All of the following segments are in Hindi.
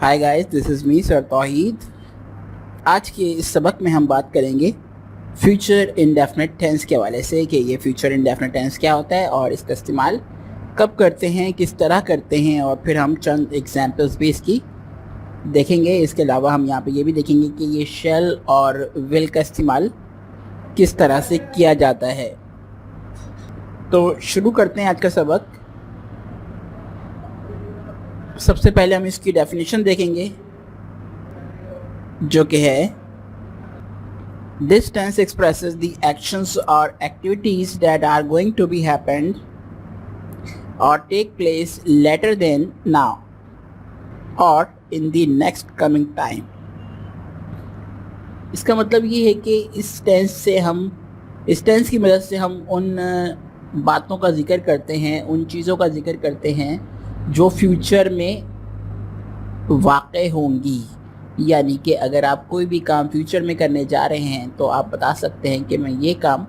Hi guys, this is me sir Tauheed. आज के इस सबक में हम बात करेंगे फ्यूचर इंडेफिनिट टेंस के हवाले से कि ये फ्यूचर इंडेफिनिट टेंस क्या होता है और इसका इस्तेमाल कब करते हैं, किस तरह करते हैं, और फिर हम चंद एग्जांपल्स भी इसकी देखेंगे। इसके अलावा हम यहाँ पे ये भी देखेंगे कि ये शेल और विल का इस्तेमाल किस तरह से किया जाता है। तो शुरू करते हैं आज का सबक। सबसे पहले हम इसकी डेफिनेशन देखेंगे जो कि है this tense expresses the actions और activities that are going to be happened और take place later than now और in the next coming time. इसका मतलब ये है कि इस टेंस की मदद से हम उन बातों का जिक्र करते हैं, उन चीज़ों का जिक्र करते हैं जो फ्यूचर में वाक़ई होंगी। यानी कि अगर आप कोई भी काम फ्यूचर में करने जा रहे हैं तो आप बता सकते हैं कि मैं ये काम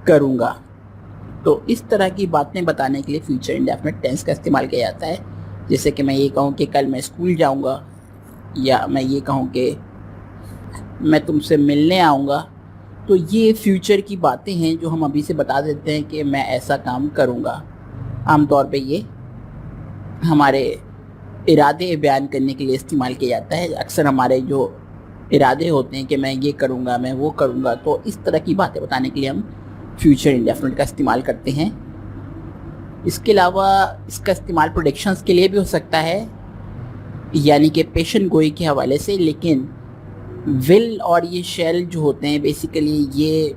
करूँगा। तो इस तरह की बातें बताने के लिए फ्यूचर इंडेफिनिट टेंस का इस्तेमाल किया जाता है। जैसे कि मैं ये कहूँ कि कल मैं स्कूल जाऊँगा, या मैं ये कहूँ कि मैं तुमसे मिलने आऊँगा। तो ये फ्यूचर की बातें हैं जो हम अभी से बता देते हैं कि मैं ऐसा काम करूँगा। आमतौर पे ये हमारे इरादे बयान करने के लिए इस्तेमाल किया जाता है। अक्सर हमारे जो इरादे होते हैं कि मैं ये करूँगा, मैं वो करूँगा, तो इस तरह की बातें बताने के लिए हम फ्यूचर इंडेफिनिट का इस्तेमाल करते हैं। इसके अलावा इसका इस्तेमाल प्रेडिक्शंस के लिए भी हो सकता है, यानी कि पेशन गोई के हवाले से। लेकिन विल और ये शेल जो होते हैं बेसिकली ये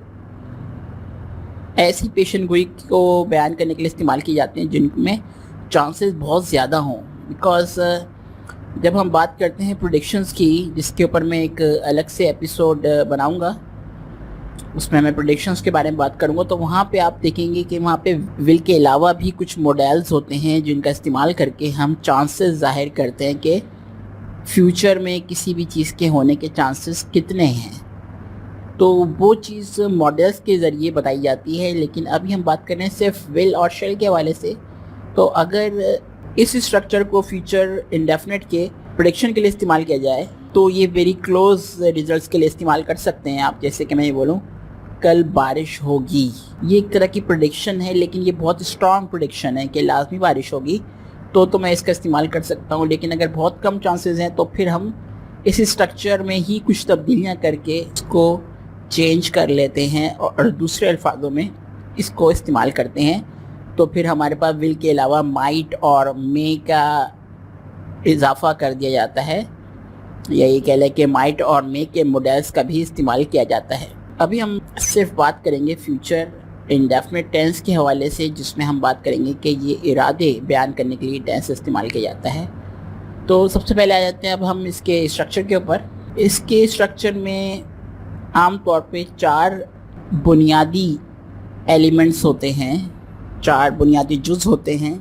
ऐसी पेशन गोई को बयान करने के लिए इस्तेमाल किए जाते हैं जिनमें चांसेस बहुत ज़्यादा हों। बिकॉज जब हम बात करते हैं प्रेडिक्शंस की, जिसके ऊपर मैं एक अलग से एपिसोड बनाऊंगा, उसमें मैं प्रेडिक्शंस के बारे में बात करूंगा, तो वहाँ पे आप देखेंगे कि वहाँ पे विल के अलावा भी कुछ मॉडल्स होते हैं जिनका इस्तेमाल करके हम चांसेस जाहिर करते हैं कि फ्यूचर में किसी भी चीज़ के होने के चांसेस कितने हैं। तो वो चीज़ मॉडल्स के ज़रिए बताई जाती है। लेकिन अभी हम बात कर रहे हैं सिर्फ विल और शेल के हवाले से। तो अगर इस स्ट्रक्चर को फ्यूचर इंडेफिनिट के प्रेडिक्शन के लिए इस्तेमाल किया जाए तो ये वेरी क्लोज रिजल्ट्स के लिए इस्तेमाल कर सकते हैं आप। जैसे कि मैं ये बोलूँ कल बारिश होगी, ये एक तरह की प्रेडिक्शन है, लेकिन ये बहुत स्ट्रॉन्ग प्रेडिक्शन है कि लाजमी बारिश होगी, तो मैं इसका इस्तेमाल कर सकता हूँ। लेकिन अगर बहुत कम चांसेस हैं तो फिर हम इस स्ट्रक्चर में ही कुछ तब्दीलियाँ करके इसको चेंज कर लेते हैं और दूसरे अल्फाजों में इसको इस्तेमाल करते हैं। तो फिर हमारे पास विल के अलावा माइट और मे का इजाफा कर दिया जाता है, या ये कह लें कि माइट और मे के मॉडल्स का भी इस्तेमाल किया जाता है। अभी हम सिर्फ बात करेंगे फ्यूचर इंडेफिनिट टेंस के हवाले से, जिसमें हम बात करेंगे कि ये इरादे बयान करने के लिए टेंस इस्तेमाल किया जाता है। तो सबसे पहले आ जाते हैं अब हम इसके स्ट्रक्चर के ऊपर। इसके स्ट्रक्चर में आम तौर पे 4 बुनियादी एलिमेंट्स होते हैं, 4 बुनियादी जुज़ होते हैं।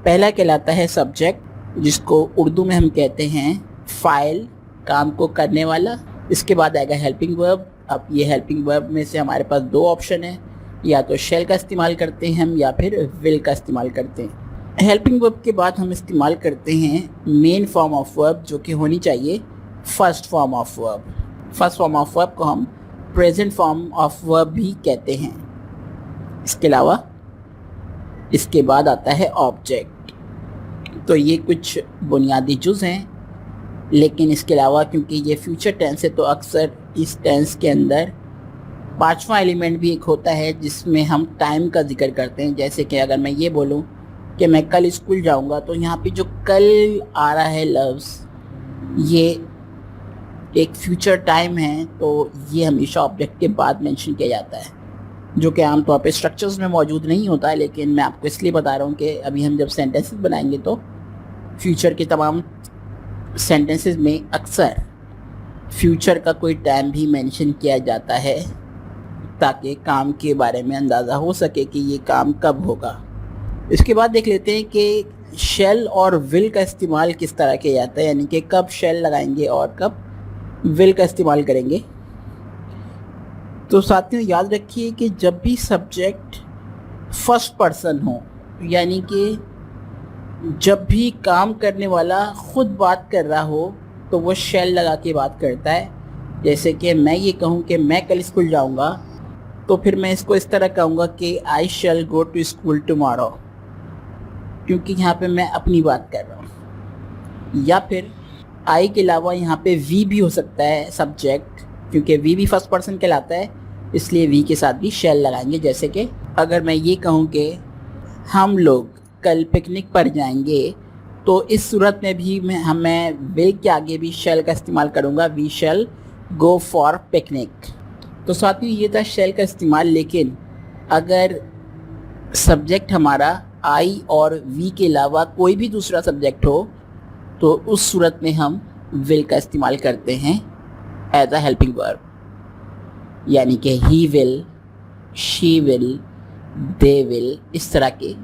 पहला कहलाता है सब्जेक्ट, जिसको उर्दू में हम कहते हैं फ़ाइल, काम को करने वाला। इसके बाद आएगा हेल्पिंग वर्ब। अब ये हेल्पिंग वर्ब में से हमारे पास 2 ऑप्शन है, या तो शेल का इस्तेमाल करते हैं हम या फिर विल का इस्तेमाल करते हैं। हेल्पिंग वर्ब के बाद हम इस्तेमाल करते हैं मेन फॉर्म ऑफ वर्ब, जो कि होनी चाहिए first form of verb. First form of verb को हम प्रेजेंट फॉर्म ऑफ वर्ब भी कहते हैं। इसके अलावा इसके बाद आता है ऑब्जेक्ट। तो ये कुछ बुनियादी जुज़ हैं, लेकिन इसके अलावा क्योंकि ये फ्यूचर टेंस है तो अक्सर इस टेंस के अंदर 5वां एलिमेंट भी एक होता है जिसमें हम टाइम का जिक्र करते हैं। जैसे कि अगर मैं ये बोलूँ कि मैं कल स्कूल जाऊँगा, तो यहाँ पे जो कल आ रहा है लफ्ज़, ये एक फ्यूचर टाइम है, तो ये हमेशा ऑब्जेक्ट के बाद मेंशन किया जाता है, जो कि आमतौर पे स्ट्रक्चर्स में मौजूद नहीं होता है। लेकिन मैं आपको इसलिए बता रहा हूँ कि अभी हम जब सेंटेंसेस बनाएंगे तो फ्यूचर के तमाम सेंटेंसेस में अक्सर फ्यूचर का कोई टाइम भी मेंशन किया जाता है, ताकि काम के बारे में अंदाज़ा हो सके कि ये काम कब होगा। इसके बाद देख लेते हैं कि शेल और विल का इस्तेमाल किस तरह किया जाता है, यानी कि कब शेल लगाएंगे और कब विल का इस्तेमाल करेंगे। तो साथियों याद रखिए कि जब भी सब्जेक्ट फर्स्ट पर्सन हो, यानी कि जब भी काम करने वाला खुद बात कर रहा हो तो वो शैल लगा के बात करता है। जैसे कि मैं ये कहूँ कि मैं कल स्कूल जाऊँगा, तो फिर मैं इसको इस तरह कहूँगा कि आई शैल गो टू स्कूल टुमारो, क्योंकि यहाँ पे मैं अपनी बात कर रहा हूँ। या फिर आई के अलावा यहाँ पे वी भी हो सकता है सब्जेक्ट, क्योंकि वी भी फर्स्ट पर्सन कहलाता है, इसलिए वी के साथ भी शैल लगाएंगे। जैसे कि अगर मैं ये कहूँ कि हम लोग कल पिकनिक पर जाएंगे, तो इस सूरत में भी मैं विल के आगे भी शैल का इस्तेमाल करूँगा, we shall go for picnic. तो साथियों ये था शैल का इस्तेमाल। लेकिन अगर सब्जेक्ट हमारा आई और वी के अलावा कोई भी दूसरा सब्जेक्ट हो, तो उस सूरत में हम विल का इस्तेमाल करते हैं एज अ हेल्पिंग वर्ब, यानी कि he will, she will, they will, इस तरह के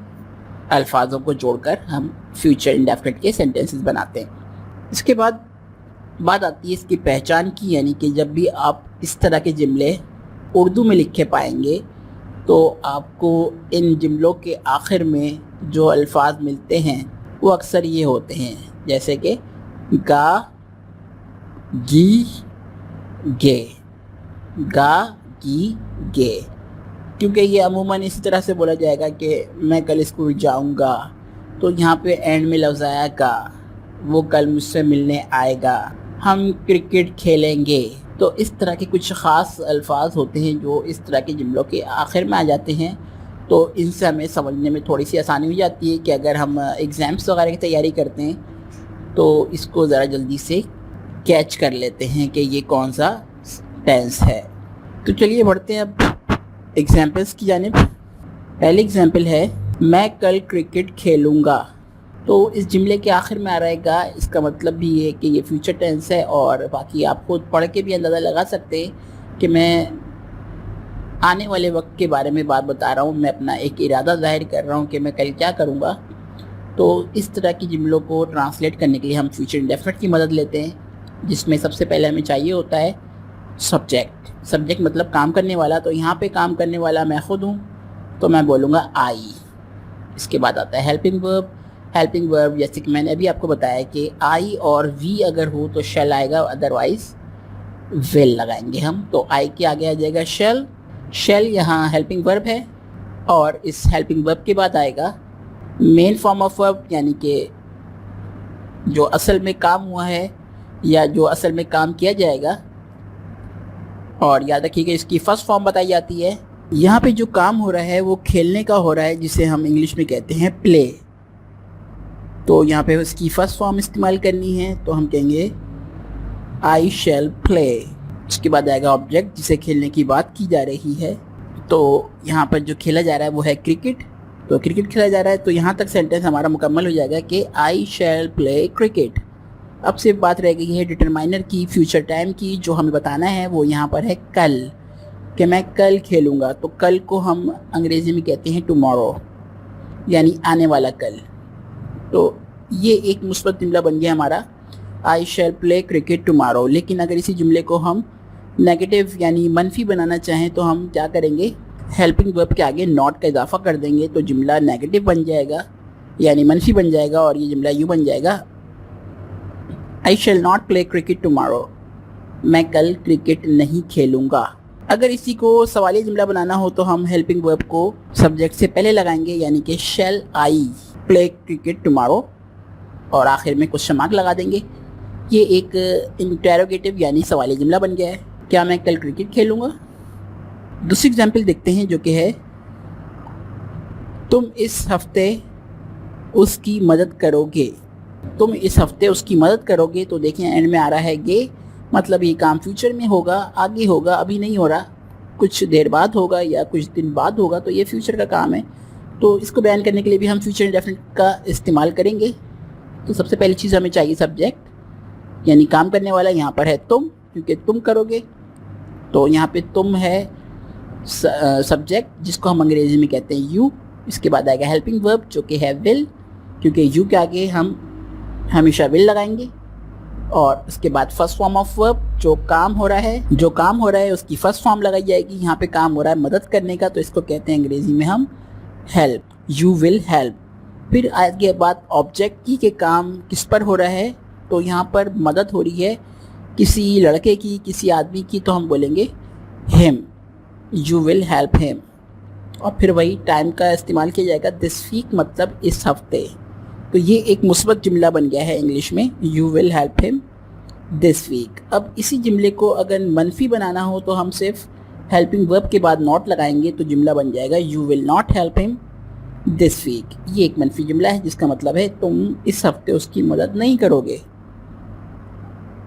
अल्फाजों को जोड़कर हम फ्यूचर इंडेफिनिट के सेंटेंसेस बनाते हैं। इसके बाद बात आती है इसकी पहचान की, यानी कि जब भी आप इस तरह के जुमले उर्दू में लिखे पाएंगे, तो आपको इन जुमलों के आखिर में जो अल्फाज मिलते हैं वो अक्सर ये होते हैं, जैसे कि गा, गी, गे, गा, गी, गे। क्योंकि ये अमूमन इसी तरह से बोला जाएगा कि मैं कल स्कूल जाऊंगा, तो यहाँ पे एंड में लफ्ज़ आया का, वो कल मुझसे मिलने आएगा, हम क्रिकेट खेलेंगे। तो इस तरह के कुछ ख़ास अल्फाज होते हैं जो इस तरह के जुमलों के आखिर में आ जाते हैं। तो इनसे हमें समझने में थोड़ी सी आसानी हो जाती है कि अगर हम एग्ज़ाम्स वगैरह की तैयारी करते हैं तो इसको ज़रा जल्दी से कैच कर लेते हैं कि ये कौन सा टेंस है। तो चलिए बढ़ते हैं अब एग्जाम्पल्स की जानिब। पहली एग्जाम्पल है मैं कल क्रिकेट खेलूँगा। तो इस जुमले के आखिर में आ रहेगा, इसका मतलब भी है कि ये फ्यूचर टेंस है। और बाकी आप खुद पढ़ के भी अंदाज़ा लगा सकते हैं कि मैं आने वाले वक्त के बारे में बात बता रहा हूँ, मैं अपना एक इरादा ज़ाहिर कर रहा हूँ कि मैं कल क्या करूँगा। तो इस तरह की जुमलों को ट्रांसलेट करने के लिए हम फ्यूचर इंडेफिनिट की मदद लेते हैं, जिसमें सबसे पहले हमें चाहिए होता है सब्जेक्ट। सब्जेक्ट मतलब काम करने वाला। तो यहाँ पे काम करने वाला मैं खुद हूँ, तो मैं बोलूँगा आई। इसके बाद आता है हेल्पिंग वर्ब। हेल्पिंग वर्ब जैसे कि मैंने अभी आपको बताया कि आई और वी अगर हो तो शैल आएगा, अदरवाइज विल लगाएंगे हम। तो आई के आगे आ जाएगा शैल। शैल यहाँ हेल्पिंग वर्ब है, और इस हेल्पिंग वर्ब के बाद आएगा मेन फॉर्म ऑफ वर्ब, यानी कि जो असल में काम हुआ है या जो असल में काम किया जाएगा। और याद रखिएगा इसकी फर्स्ट फॉर्म बताई जाती है। यहाँ पे जो काम हो रहा है वो खेलने का हो रहा है, जिसे हम इंग्लिश में कहते हैं प्ले। तो यहाँ पे उसकी फर्स्ट फॉर्म इस्तेमाल करनी है, तो हम कहेंगे आई शैल प्ले। उसके बाद आएगा ऑब्जेक्ट जिसे खेलने की बात की जा रही है। तो यहाँ पर जो खेला जा रहा है वो है क्रिकेट। तो क्रिकेट खेला जा रहा है, तो यहाँ तक सेंटेंस हमारा मुकम्मल हो जाएगा कि आई शैल प्ले क्रिकेट। अब सिर्फ बात रह गई है डिटरमाइनर की, फ्यूचर टाइम की। जो हमें बताना है वो यहाँ पर है कल, कि मैं कल खेलूँगा। तो कल को हम अंग्रेज़ी में कहते हैं टुमारो, यानी आने वाला कल। तो ये एक मुस्बत जुमला बन गया हमारा, आई शैल प्ले क्रिकेट टुमारो। लेकिन अगर इसी जुमले को हम नेगेटिव यानी मनफी बनाना चाहें तो हम क्या करेंगे, हेल्पिंग वर्ब के आगे नॉट का इजाफा कर देंगे, तो जुमला नेगेटिव बन जाएगा यानी मनफी बन जाएगा। और ये जुमला यूँ बन जाएगा, I shall not play cricket tomorrow, मैं कल क्रिकेट नहीं खेलूँगा। अगर इसी को सवालिया जुमला बनाना हो तो हम हेल्पिंग वर्ब को सब्जेक्ट से पहले लगाएंगे, यानी कि शैल आई प्ले क्रिकेट टुमारो, और आखिर में क्वेश्चन मार्क लगा देंगे। ये एक इंटेरोगेटिव यानी सवालिया जुमला बन गया है, क्या मैं कल क्रिकेट खेलूँगा। दूसरी एग्जाम्पल देखते हैं जो कि है तुम इस हफ्ते उसकी मदद करोगे। तुम इस हफ्ते उसकी मदद करोगे। तो देखिए एंड में आ रहा है गे, मतलब ये काम फ्यूचर में होगा, आगे होगा, अभी नहीं हो रहा, कुछ देर बाद होगा या कुछ दिन बाद होगा। तो ये फ्यूचर का काम है। तो इसको बयान करने के लिए भी हम फ्यूचर इंडेफिनिट का इस्तेमाल करेंगे। तो सबसे पहली चीज़ हमें चाहिए सब्जेक्ट, यानी काम करने वाला। यहाँ पर है तुम, क्योंकि तुम करोगे। तो यहाँ पे तुम है सब्जेक्ट, जिसको हम अंग्रेज़ी में कहते हैं यू। इसके बाद आएगा हेल्पिंग वर्ब जो कि है विल, क्योंकि यू के आगे हम हमेशा विल लगाएंगे। और उसके बाद फर्स्ट फॉर्म ऑफ वर्ब, जो काम हो रहा है उसकी फर्स्ट फॉर्म लगाई जाएगी। यहाँ पे काम हो रहा है मदद करने का, तो इसको कहते हैं अंग्रेज़ी में हम हेल्प, यू विल हेल्प। फिर आगे बात ऑब्जेक्ट की कि काम किस पर हो रहा है, तो यहाँ पर मदद हो रही है किसी लड़के की, किसी आदमी की, तो हम बोलेंगे him, you will help him. और फिर वही टाइम का इस्तेमाल किया जाएगा, दिस वीक मतलब इस हफ्ते। तो ये एक मुस्बत जुमला बन गया है इंग्लिश में, you will help him this week. अब इसी जुमले को अगर मनफी बनाना हो तो हम सिर्फ हेल्पिंग वर्ब के बाद नॉट लगाएंगे, तो जुमला बन जाएगा you will not help him this week. ये एक मनफी जुमला है जिसका मतलब है तुम इस हफ्ते उसकी मदद नहीं करोगे।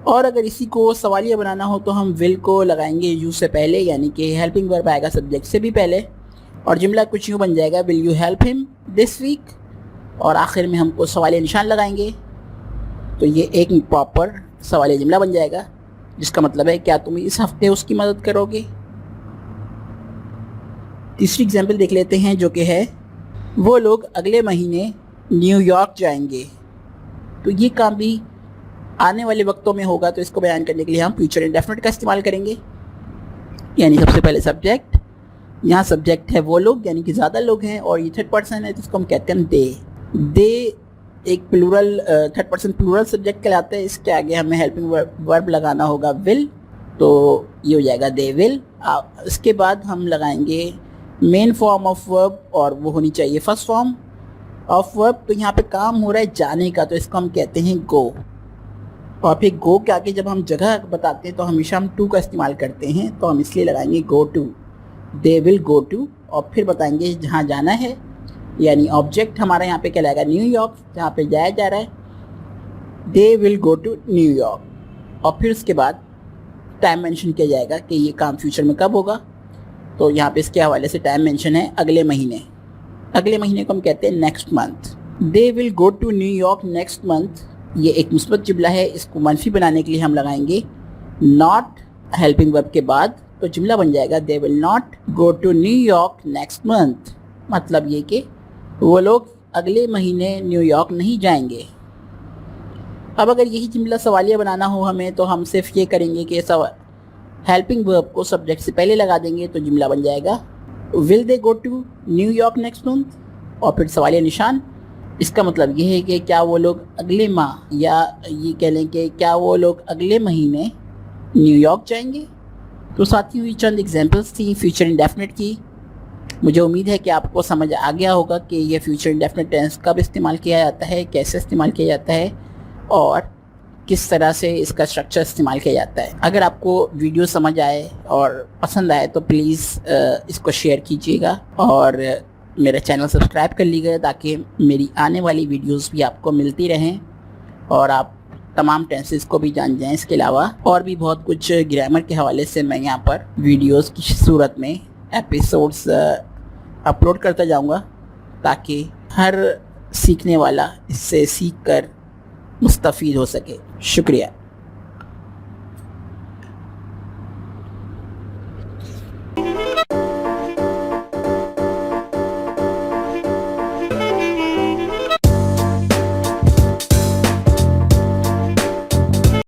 और अगर इसी को सवालिया बनाना हो तो हम विल को लगाएंगे यू से पहले, यानी कि हेल्पिंग वर्ब आएगा सब्जेक्ट से भी पहले, और जुमला कुछ यूँ बन जाएगा, will you help him this week, और आखिर में हमको सवालिया निशान लगाएंगे। तो ये एक प्रॉपर सवालिया जुमला बन जाएगा जिसका मतलब है क्या तुम इस हफ्ते उसकी मदद करोगे। तीसरी एग्जाम्पल देख लेते हैं जो कि है वो लोग अगले महीने न्यूयॉर्क जाएंगे। तो ये काम भी आने वाले वक्तों में होगा, तो इसको बयान करने के लिए हम फ्यूचर इंडेफिनिट का इस्तेमाल करेंगे। यानी सबसे पहले सब्जेक्ट, यहाँ सब्जेक्ट है वो लोग, यानी कि ज़्यादा लोग हैं, और ये थर्ड पर्सन है तो इसको हम कहते हैं दे एक plural, third person plural subject कहलाता है। इसके आगे हमें हेल्पिंग वर्ब लगाना होगा विल, तो ये हो जाएगा दे विल। इसके बाद हम लगाएंगे मेन फॉर्म ऑफ वर्ब, और वो होनी चाहिए फर्स्ट फॉर्म ऑफ वर्ब। तो यहाँ पे काम हो रहा है जाने का, तो इसको हम कहते हैं गो। और फिर गो के आगे जब हम जगह बताते हैं तो हमेशा हम टू का इस्तेमाल करते हैं, तो हम इसलिए लगाएंगे go to, they will go to. और फिर बताएंगे जहाँ जाना है, यानी ऑब्जेक्ट हमारा यहाँ पे कहलाएगा न्यूयॉर्क, जहाँ पे जाया जा रहा है, they will go to New York. और फिर उसके बाद टाइम मेंशन किया जाएगा कि ये काम फ्यूचर में कब होगा। तो यहाँ पे इसके हवाले से टाइम मेंशन है अगले महीने। अगले महीने को हम कहते हैं next month. They will go to New York next month, ये एक मुस्बत जुमला है। इसको मनफी बनाने के लिए हम लगाएंगे नॉट हेल्पिंग वर्ब के बाद, तो जुमला बन जाएगा they will not go to New York next month. मतलब ये कि वो लोग अगले महीने न्यूयॉर्क नहीं जाएंगे। अब अगर यही जुमला सवालिया बनाना हो हमें, तो हम सिर्फ ये करेंगे कि हेल्पिंग वर्ब को सब्जेक्ट से पहले लगा देंगे, तो जुमला बन जाएगा will they go to New York next month, और फिर सवालिया निशान। इसका मतलब ये है कि क्या वो लोग अगले माह, या ये कह लें कि क्या वो लोग अगले महीने न्यूयॉर्क जाएंगे। तो साथियों ये चंद एग्जांपल्स थी फ्यूचर इंडेफिनिट की। मुझे उम्मीद है कि आपको समझ आ गया होगा कि ये फ्यूचर इंडेफिनिट टेंस कब इस्तेमाल किया जाता है, कैसे इस्तेमाल किया जाता है, और किस तरह से इसका स्ट्रक्चर इस्तेमाल किया जाता है। अगर आपको वीडियो समझ आए और पसंद आए तो प्लीज़ इसको शेयर कीजिएगा, और मेरा चैनल सब्सक्राइब कर लीजिएगा ताकि मेरी आने वाली वीडियोस भी आपको मिलती रहें और आप तमाम टेंसेस को भी जान जाएं। इसके अलावा और भी बहुत कुछ ग्रामर के हवाले से मैं यहाँ पर वीडियोस की सूरत में एपिसोड्स अपलोड करता जाऊँगा, ताकि हर सीखने वाला इससे सीख कर मुस्तफ़ीद हो सके। शुक्रिया।